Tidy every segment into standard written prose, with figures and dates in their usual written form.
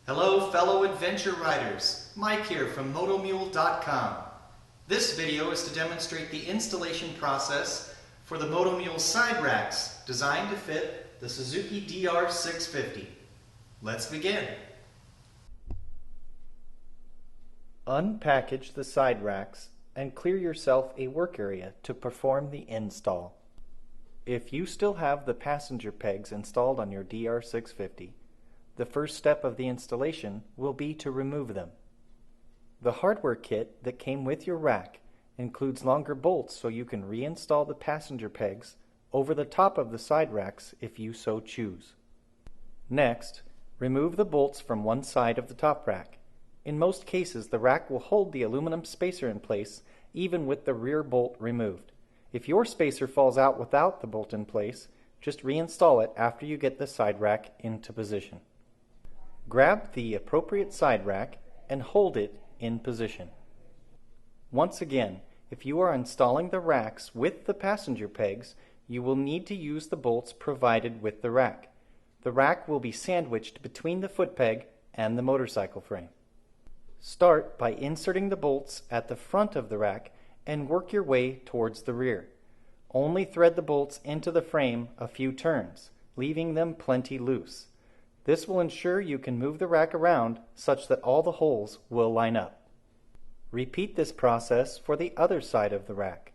Hello fellow adventure riders, Mike here from moto-mule.com. This video is to demonstrate the installation process for the moto-mule side racks designed to fit the Suzuki DR650. Let's begin. Unpackage the side racks and clear yourself a work area to perform the install. If you still have the passenger pegs installed on your DR650, the first step of the installation will be to remove them. The hardware kit that came with your rack includes longer bolts so you can reinstall the passenger pegs over the top of the side racks if you so choose. Next, remove the bolts from one side of the top rack. In most cases, the rack will hold the aluminum spacer in place even with the rear bolt removed. If your spacer falls out without the bolt in place, just reinstall it after you get the side rack into position. Grab the appropriate side rack and hold it in position. Once again, if you are installing the racks with the passenger pegs, you will need to use the bolts provided with the rack. The rack will be sandwiched between the foot peg and the motorcycle frame. Start by inserting the bolts at the front of the rack and work your way towards the rear. Only thread the bolts into the frame a few turns, leaving them plenty loose. This will ensure you can move the rack around such that all the holes will line up. Repeat this process for the other side of the rack.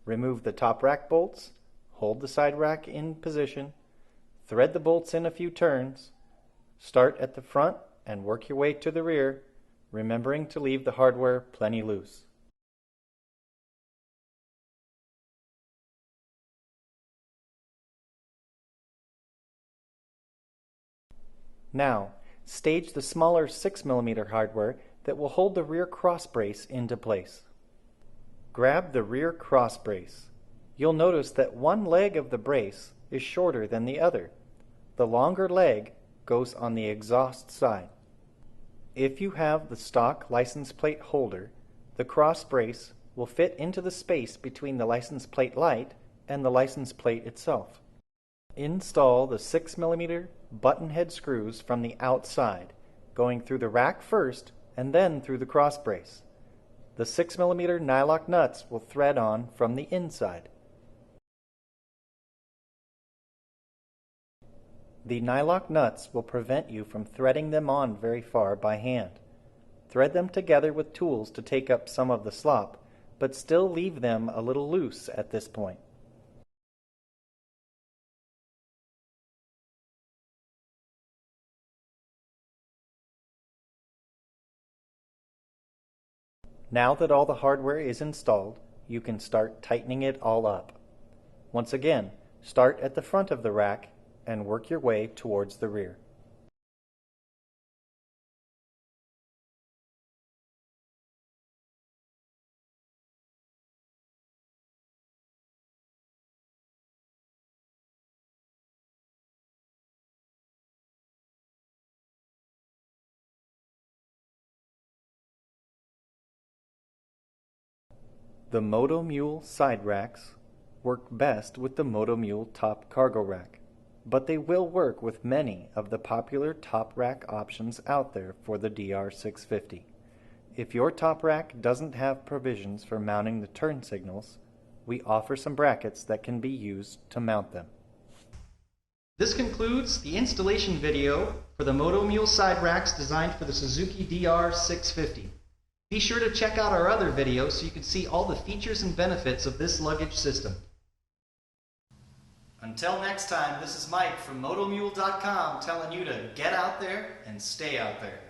Remove the top rack bolts, hold the side rack in position, thread the bolts in a few turns, start at the front and work your way to the rear, remembering to leave the hardware plenty loose. Now, stage the smaller 6mm hardware that will hold the rear cross brace into place. Grab the rear cross brace. You'll notice that one leg of the brace is shorter than the other. The longer leg goes on the exhaust side. If you have the stock license plate holder, the cross brace will fit into the space between the license plate light and the license plate itself. Install the 6mm button head screws from the outside, going through the rack first and then through the cross brace. The 6mm nylock nuts will thread on from the inside. The nylock nuts will prevent you from threading them on very far by hand. Thread them together with tools to take up some of the slop, but still leave them a little loose at this point. Now that all the hardware is installed, you can start tightening it all up. Once again, start at the front of the rack and work your way towards the rear. The moto-mule side racks work best with the moto-mule top cargo rack, but they will work with many of the popular top rack options out there for the DR650. If your top rack doesn't have provisions for mounting the turn signals, we offer some brackets that can be used to mount them. This concludes the installation video for the moto-mule side racks designed for the Suzuki DR650. Be sure to check out our other videos so you can see all the features and benefits of this luggage system. Until next time, this is Mike from moto-mule.com telling you to get out there and stay out there.